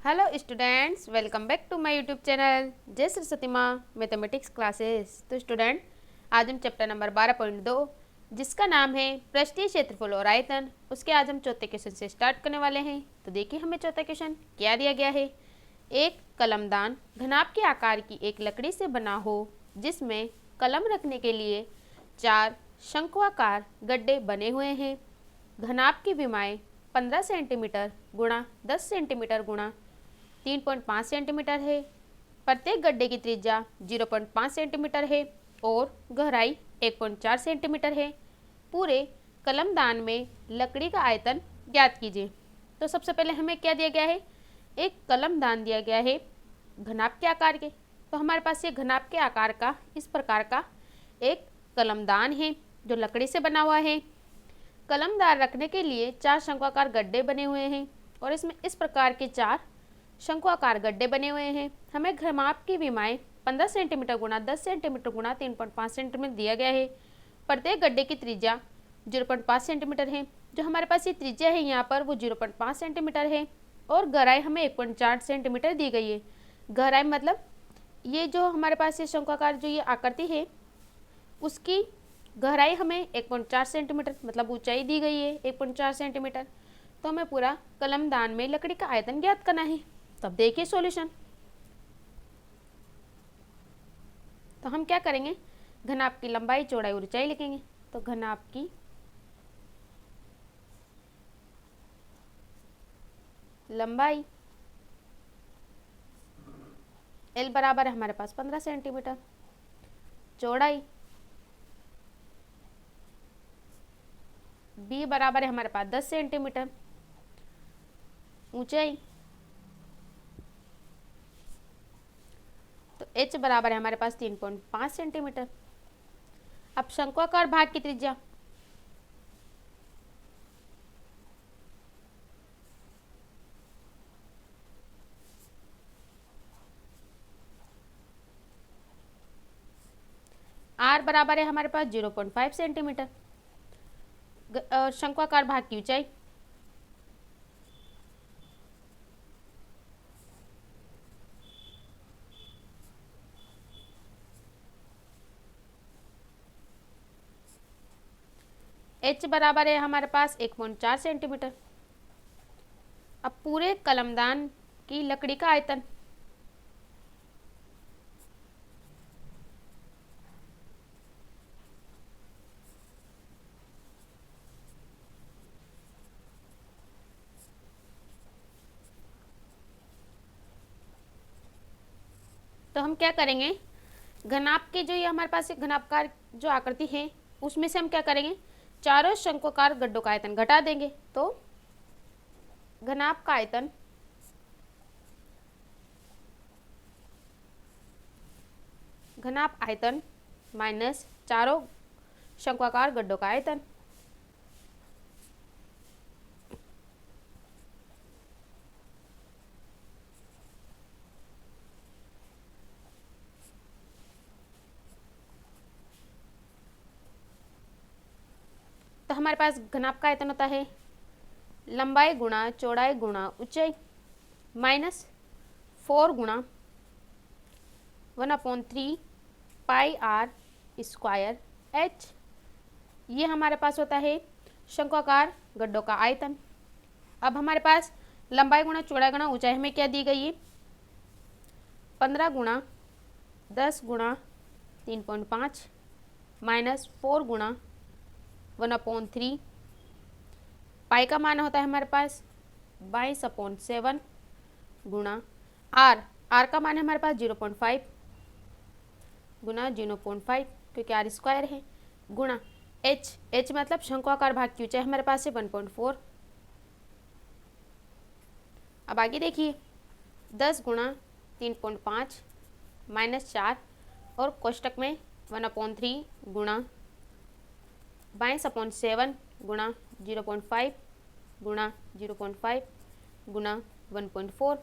Hello students, welcome back to my YouTube channel जय सरस्वती माँ mathematics classes. तो student, आज हम चैप्टर नंबर 12.2 जिसका नाम है पृष्ठीय क्षेत्रफल और आयतन, उसके आज हम चौथे क्वेश्चन से स्टार्ट करने वाले हैं। तो देखिए हमें चौथा क्वेश्चन क्या दिया गया है। एक कलमदान घनाभ के आकार की एक लकड़ी से बना हो जिसमें कलम रखने के लिए 4 शंक्वाकार गड्ढे बने हुए हैं। घनाभ की विमाएँ 15 सेंटीमीटर गुणा 10 सेंटीमीटर गुणा 3.5 सेंटीमीटर है। प्रत्येक गड्ढे की त्रिज्या 0.5 सेंटीमीटर है और गहराई 1.4 सेंटीमीटर है। पूरे कलमदान में लकड़ी का आयतन ज्ञात कीजिए। तो सबसे पहले हमें क्या दिया गया है, एक कलमदान दिया गया है घनाभ के आकार के। तो हमारे पास ये घनाभ के आकार का इस प्रकार का एक कलमदान है जो लकड़ी से बना हुआ है। कलमदान रखने के लिए 4 शंक्वाकार गड्ढे बने हुए हैं और इसमें इस प्रकार के 4 शंक्वाकार गड्ढे बने हुए हैं। हमें घनाभ की विमाएँ 15 सेंटीमीटर गुणा 10 सेंटीमीटर गुणा 3.5 सेंटीमीटर दिया गया है। प्रत्येक गड्ढे की त्रिज्या 0.5 सेंटीमीटर है। जो हमारे पास ये त्रिज्या है यहाँ पर वो 0.5 सेंटीमीटर है और गहराई हमें 1.4 सेंटीमीटर दी गई है। गहराई मतलब ये जो हमारे पास ये शंक्वाकार जो ये आकृति है उसकी गहराई हमें 1.4 सेंटीमीटर मतलब ऊंचाई दी गई है 1.4 सेंटीमीटर। तो हमें पूरा कलमदान में लकड़ी का आयतन ज्ञात करना है। तब देखिए सॉल्यूशन। तो हम क्या करेंगे, घनाभ की लंबाई चौड़ाई और ऊंचाई लिखेंगे। तो घनाभ की लंबाई L बराबर है हमारे पास 15 सेंटीमीटर, चौड़ाई B बराबर है हमारे पास 10 सेंटीमीटर, ऊंचाई तो H बराबर है हमारे पास 3.5 सेंटीमीटर। अब शंक्वाकार भाग की त्रिज्या R बराबर है हमारे पास 0.5 सेंटीमीटर। शंक्वाकार भाग की ऊंचाई H बराबर है हमारे पास 1.4 सेंटीमीटर। अब पूरे कलमदान की लकड़ी का आयतन तो हम क्या करेंगे, घनाभ के जो ये हमारे पास एक घनाभकार जो आकृति है उसमें से हम क्या करेंगे, चारों शंक्वाकार गड्ढों का आयतन घटा देंगे। तो घनाभ का आयतन घनाभ आयतन माइनस चारों शंक्वाकार गड्ढों का आयतन। तो हमारे पास घनाभ का आयतन होता है लंबाई गुणा चौड़ाई गुणा ऊंचाई माइनस 4 गुणा 1/3 पाई r स्क्वायर h। ये हमारे पास होता है शंक्वाकार गड्ढों का आयतन। अब हमारे पास लंबाई गुणा चौड़ाई गुणा ऊंचाई हमें क्या दी गई है, 15 गुणा 10 गुणा 3.5 माइनस 4 गुणा 1/3 पाई का मान होता है हमारे पास 22/7 गुणा r का मान है हमारे पास 0.5 गुणा 0.5 क्योंकि r स्क्वायर है गुणा h मतलब शंक्वाकार भाग की ऊंचाई हमारे पास है 1.4। अब आगे देखिए 10 गुणा 3.5 माइनस 4 और कोष्टक में 1/3 गुणा 22/7 गुणा 0.5 गुणा 0.5 गुणा 1.4।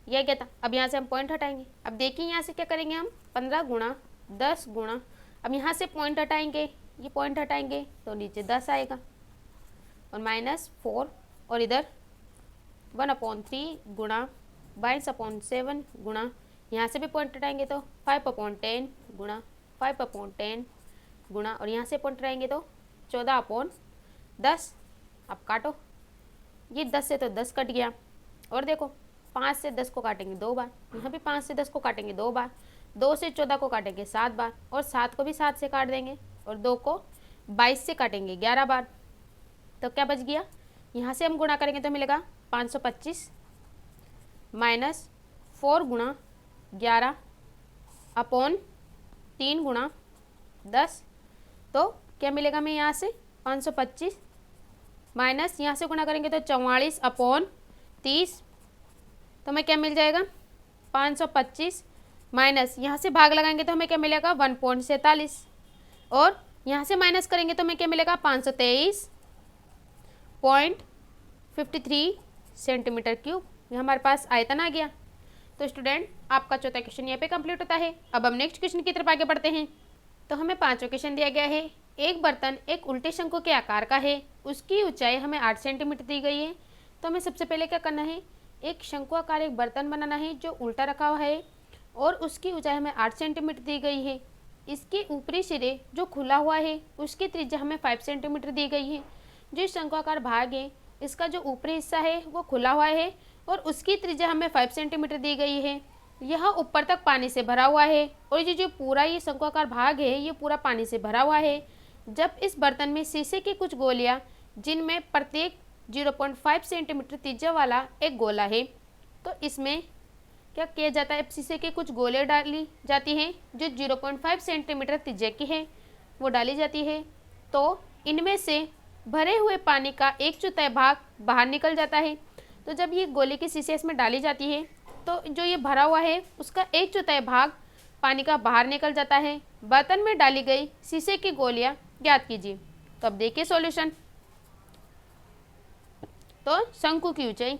यह क्या था। अब यहाँ से हम पॉइंट हटाएंगे। अब देखिए यहाँ से क्या करेंगे, हम 15 गुणा 10 गुणा, अब यहाँ से पॉइंट हटाएंगे, ये पॉइंट हटाएंगे तो नीचे 10 आएगा और -4 और इधर 1/3 गुणा 22/7 गुणा, यहाँ से भी पॉइंट हटाएंगे तो 5/10 गुणा 5/10 गुणा, और यहाँ से पॉइंट हटाएंगे तो 14/10। अब काटो, ये 10 से तो 10 कट गया, और देखो 5 से 10 को काटेंगे 2 बार, यहाँ भी 5 से 10 को काटेंगे 2 बार, 2 से 14 को काटेंगे 7 बार, और 7 को भी 7 से काट देंगे, और 2 को 22 से काटेंगे 11 बार। तो क्या बच गया, यहाँ से हम गुणा करेंगे तो मिलेगा 525 माइनस 4 गुणा 11 अपॉन 3 गुणा 10। तो क्या मिलेगा हमें यहाँ से 525 माइनस यहाँ से गुणा करेंगे तो 44/30। तो हमें क्या मिल जाएगा 525 माइनस यहाँ से भाग लगाएंगे तो हमें क्या मिलेगा 1.47, और यहाँ से माइनस करेंगे तो हमें क्या मिलेगा 523.53 सेंटीमीटर क्यूब। ये हमारे पास आयतन आ गया। तो स्टूडेंट, आपका चौथा क्वेश्चन यहाँ पे कंप्लीट होता है। अब हम नेक्स्ट क्वेश्चन की तरफ आगे बढ़ते हैं। तो हमें पांचवा क्वेश्चन दिया गया है। एक बर्तन एक उल्टे शंकु के आकार का है, उसकी ऊंचाई हमें 8 सेंटीमीटर दी गई है। तो हमें सबसे पहले क्या करना है, एक शंकु आकार एक बर्तन बनाना है जो उल्टा रखा हुआ है, और उसकी ऊंचाई हमें 8 सेंटीमीटर दी गई है। इसके ऊपरी सिरे जो खुला हुआ है उसकी त्रिज्या हमें 5 सेंटीमीटर दी गई है। जो इस शंकुआकार भाग है इसका जो ऊपरी हिस्सा है वो खुला हुआ है, और उसकी त्रिज्या हमें 5 सेंटीमीटर दी गई है। यह ऊपर तक पानी से भरा हुआ है, और ये जो पूरा ये शंकुआकार भाग है ये पूरा पानी से भरा हुआ है। जब इस बर्तन में शीशे की कुछ गोलियां, जिनमें प्रत्येक 0.5 सेंटीमीटर त्रिज्या वाला एक गोला है, तो इसमें क्या किया जाता है, शीशे के कुछ गोले डाली जाती हैं जो 0.5 सेंटीमीटर त्रिज्या की है, वो डाली जाती है। तो इनमें से भरे हुए पानी का 1/4 भाग बाहर निकल जाता है। तो जब ये गोले की शीशे इसमें डाली जाती है तो जो ये भरा हुआ है उसका 1/4 भाग पानी का बाहर निकल जाता है। बर्तन में डाली गई शीशे की गोलियां ज्ञात कीजिए। तो अब देखिए सॉल्यूशन। तो शंकु की ऊंचाई,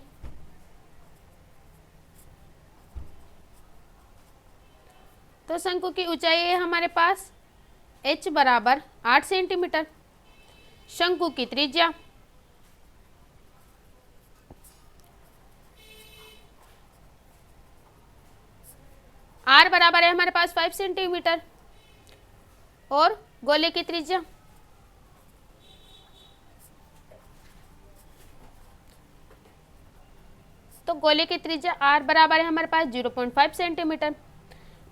तो शंकु की ऊंचाई है हमारे पास h बराबर 8 सेंटीमीटर। शंकु की त्रिज्या, r बराबर है हमारे पास 5 सेंटीमीटर, और गोले की त्रिज्या, तो गोले की त्रिज्या r बराबर है हमारे पास 0.5 सेंटीमीटर।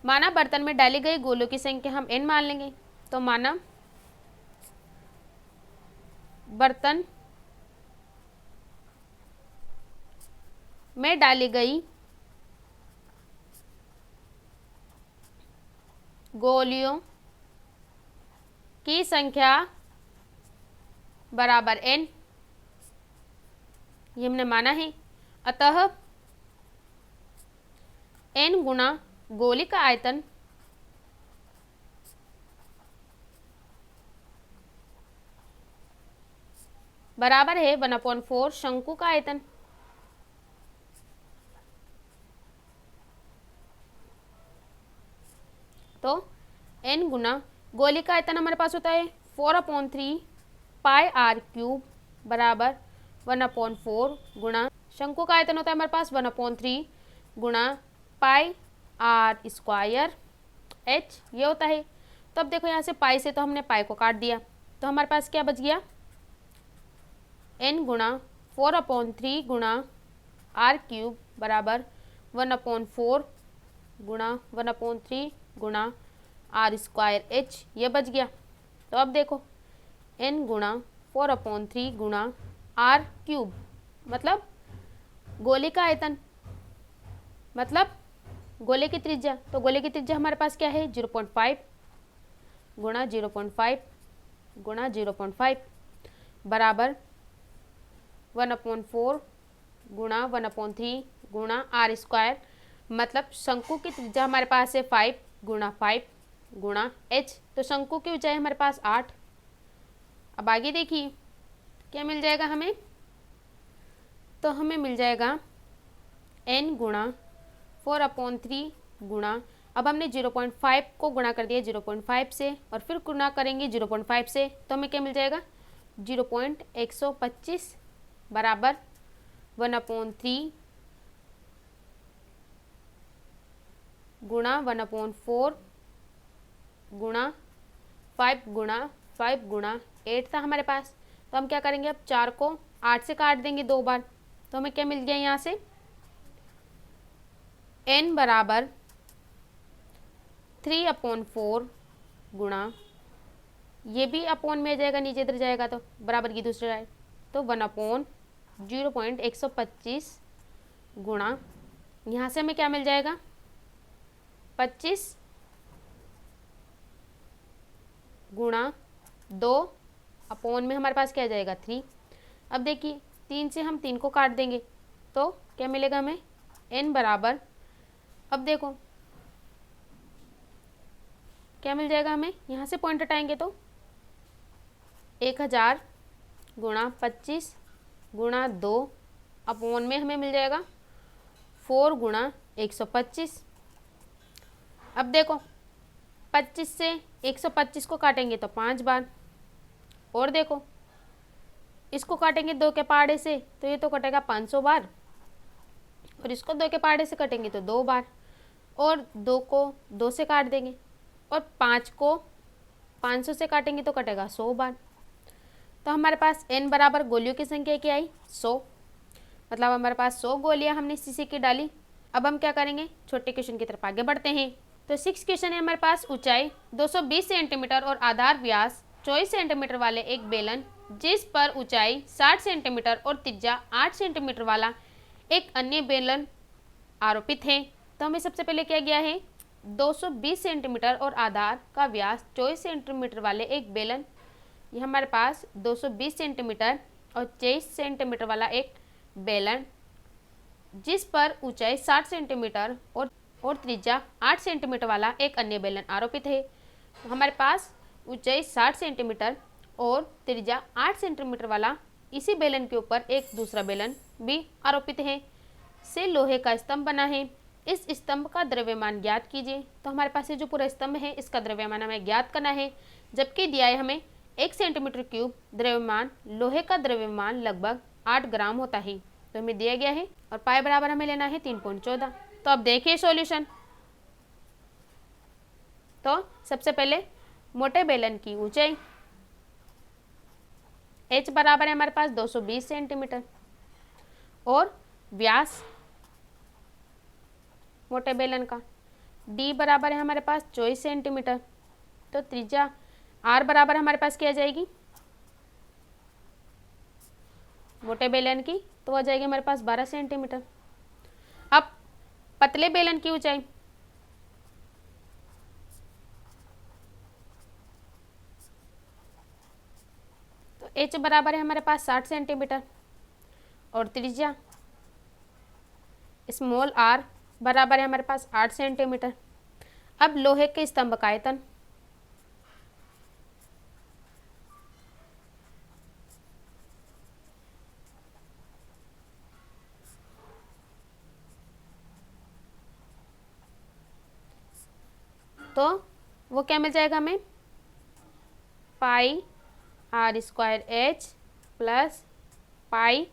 माना बर्तन में डाली गई गोलों की संख्या हम n मान लेंगे। तो माना बर्तन में डाली गई गोलियों की संख्या बराबर n, ये हमने माना है। अतः n गुना गोली का आयतन बराबर है 1/4 शंकु का आयतन। तो n गुना गोली का आयतन हमारे पास होता है 4/3 पाई r क्यूब बराबर 1/4 गुणा शंकु का आयतन होता है हमारे पास 1/3 गुणा पाई r स्क्वायर h, ये होता है। तो अब देखो यहाँ से पाई से तो हमने पाई को काट दिया, तो हमारे पास क्या बच गया, n गुणा 4/3 गुणा r क्यूब बराबर 1/4 गुणा 1/3 गुणा r स्क्वायर h, ये बच गया। तो अब देखो n गुणा 4/3 गुणा r क्यूब मतलब गोले का आयतन, मतलब गोले की त्रिज्या। तो गोले की त्रिज्या हमारे पास क्या है 0.5 गुणा 0.5 गुणा 0.5 बराबर 1/4 गुणा 1/3 गुणा r स्क्वायर, मतलब शंकु की त्रिज्या हमारे पास है 5 गुणा 5 गुणा h। तो शंकु की ऊंचाई हमारे पास 8। अब आगे देखिए क्या मिल जाएगा हमें, तो हमें मिल जाएगा n गुणा 4/3 गुणा, अब हमने 0.5 को गुणा कर दिया 0.5 से, और फिर गुणा करेंगे 0.5 से, तो हमें क्या मिल जाएगा 0.125 बराबर 1/3 गुणा 1/4 गुणा 5 गुणा 5 गुणा 8 था हमारे पास। तो हम क्या करेंगे, अब 4 को 8 से काट देंगे 2 बार, तो हमें क्या मिल गया यहाँ से, n बराबर 3/4 गुणा, ये भी अपोन में आ जाएगा, नीचे इधर जाएगा तो बराबर की दूसरी साइड, तो 1/0.125 गुणा, यहाँ से हमें क्या मिल जाएगा 25 गुणा 2 अपोन में हमारे पास क्या आ जाएगा 3। अब देखिए 3 से हम 3 को काट देंगे तो क्या मिलेगा हमें, n बराबर, अब देखो क्या मिल जाएगा हमें, यहाँ से पॉइंट हटाएंगे तो 1000 गुणा 25 गुणा 2 अपोन में हमें मिल जाएगा 4 गुणा 125। अब देखो 25 से 125 को काटेंगे तो 5 बार, और देखो इसको काटेंगे 2 के पहाड़े से तो ये तो कटेगा 500 बार, और इसको 2 के पहाड़े से कटेंगे तो 2 बार, और 2 को 2 से काट देंगे, और 5 को 500 से काटेंगे तो कटेगा 100 बार। तो हमारे पास n बराबर गोलियों की संख्या क्या आई, 100, मतलब हमारे पास 100 गोलियां हमने शीशे की डाली। अब हम क्या करेंगे, छोटे क्वेश्चन की तरफ आगे बढ़ते हैं। तो 6 क्वेश्चन है हमारे पास, ऊंचाई 220 सेंटीमीटर और आधार व्यास 24 सेंटीमीटर वाले एक बेलन, जिस पर ऊंचाई 60 सेंटीमीटर और त्रिज्या 8 सेंटीमीटर वाला एक अन्य बेलन आरोपित है। तो हमें सबसे पहले क्या गया है, 220 सेंटीमीटर और आधार का व्यास 24 सेंटीमीटर वाले एक बेलन, ये हमारे पास 220 सेंटीमीटर और 23 सेंटीमीटर वाला एक बेलन, जिस पर ऊंचाई 60 सेंटीमीटर और त्रिज्या 8 सेंटीमीटर वाला एक अन्य बेलन आरोपित है। तो हमारे पास ऊंचाई 60 सेंटीमीटर और त्रिज्या 8 सेंटीमीटर वाला इसी बेलन के ऊपर एक दूसरा बेलन भी आरोपित है, से लोहे का स्तंभ बना है। इस स्तंभ का द्रव्यमान ज्ञात कीजिए। तो हमारे पास ये जो पूरा स्तंभ है इसका द्रव्यमान हमें ज्ञात करना है, जबकि दिया है हमें 1 सेंटीमीटर क्यूब द्रव्यमान, लोहे का द्रव्यमान लगभग 8 ग्राम होता है, तो हमें दिया गया है, और पाई बराबर हमें लेना है 3.14। तो अब देखिए सॉल्यूशन। तो सबसे पहले मोटे बेलन की ऊंचाई h बराबर है हमारे पास 220 सेंटीमीटर, और व्यास मोटे बेलन का d बराबर है हमारे पास 24 सेंटीमीटर, तो त्रिज्या r बराबर हमारे पास क्या आ जाएगी मोटे बेलन की, तो आ जाएगी हमारे पास 12 सेंटीमीटर। अब पतले बेलन की ऊंचाई, तो h बराबर है हमारे पास 60 सेंटीमीटर, और त्रिज्या स्मॉल r बराबर है हमारे पास 8 सेंटीमीटर। अब लोहे के स्तंभ का आयतन, तो वो क्या मिल जाएगा हमें, पाई r square h plus pi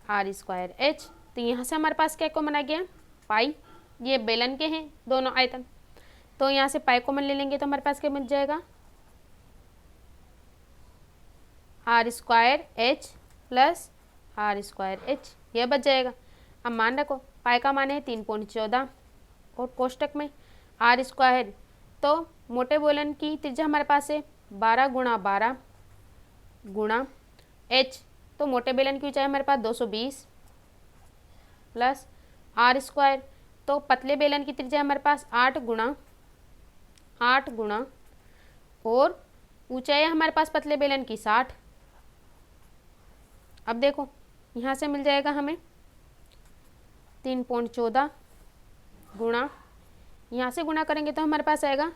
r square h। तो यहाँ से हमारे पास क्या कॉमन आ गया, पाई, ये बेलन के हैं दोनों आयतन, तो यहाँ से पाई कॉमन ले लेंगे तो हमारे पास क्या मिल जाएगा, r square h plus r square h, यह बच जाएगा। अब मान रखो पाई का मान है 3.14, और कोष्टक में r स्क्वायर, तो मोटे बेलन की त्रिज्या हमारे पास है 12 गुणा 12 गुणा h, तो मोटे बेलन की ऊंचाई हमारे पास 220 प्लस r स्क्वायर, तो पतले बेलन की त्रिज्या हमारे पास 8 गुणा और ऊंचाई हमारे पास पतले बेलन की 60। अब देखो यहाँ से मिल जाएगा हमें 3.14 गुणा, यहाँ से गुणा करेंगे तो हमारे पास आएगा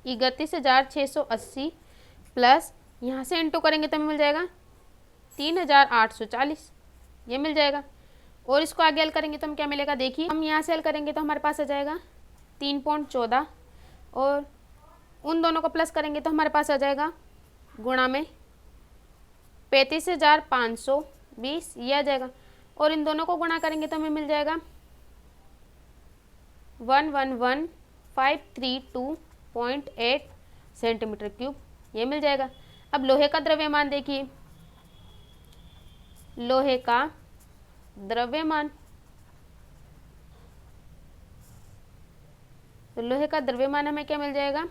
31,680 प्लस यहाँ से इंटू करेंगे तो हमें मिल जाएगा 3,840, ये मिल जाएगा। और इसको आगे हल करेंगे तो हम क्या मिलेगा, देखिए हम यहाँ से हल करेंगे तो हमारे पास आ जाएगा 3.14, और उन दोनों को प्लस करेंगे तो हमारे पास आ जाएगा गुणा में 35,520, ये आ जाएगा। और इन दोनों को गुणा करेंगे तो हमें मिल जाएगा 111,532.8 सेंटीमीटर क्यूब, ये मिल जाएगा। अब लोहे का द्रव्यमान देखिए, लोहे का द्रव्यमान, तो लोहे का द्रव्यमान हमें क्या मिल जाएगा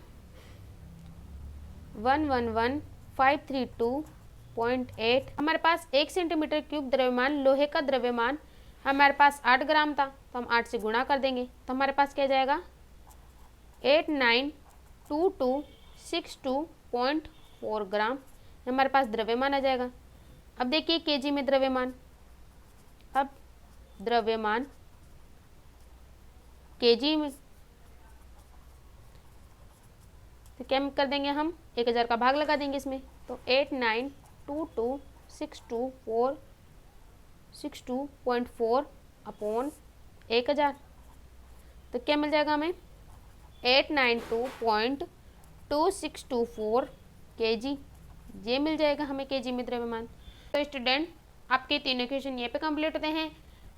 111,532.8। हमारे पास 1 सेंटीमीटर क्यूब द्रव्यमान, लोहे का द्रव्यमान हमारे पास 8 ग्राम था, तो हम 8 से गुणा कर देंगे तो हमारे पास क्या जाएगा 892262.4 ग्राम हमारे पास द्रव्यमान आ जाएगा। अब देखिए केजी में द्रव्यमान, अब द्रव्यमान केजी में, तो क्या कर देंगे हम 1000 का भाग लगा देंगे इसमें, तो 892262.4 अपॉन 1000, तो क्या मिल जाएगा हमें 892.2624 kg, ये मिल जाएगा हमें केजी में द्रव्यमान। तो स्टूडेंट आपके तीनों क्वेश्चन ये पे कंप्लीट होते हैं।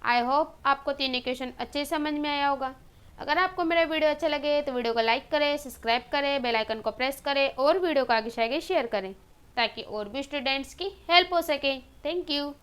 आई होप आपको तीनों क्वेश्चन अच्छे समझ में आया होगा। अगर आपको मेरा वीडियो अच्छा लगे तो वीडियो को लाइक करें, सब्सक्राइब करें, बेल आइकन को प्रेस करें और वीडियो को आगे से आगे शेयर करें ताकि और भी स्टूडेंट्स की हेल्प हो सके। Thank you.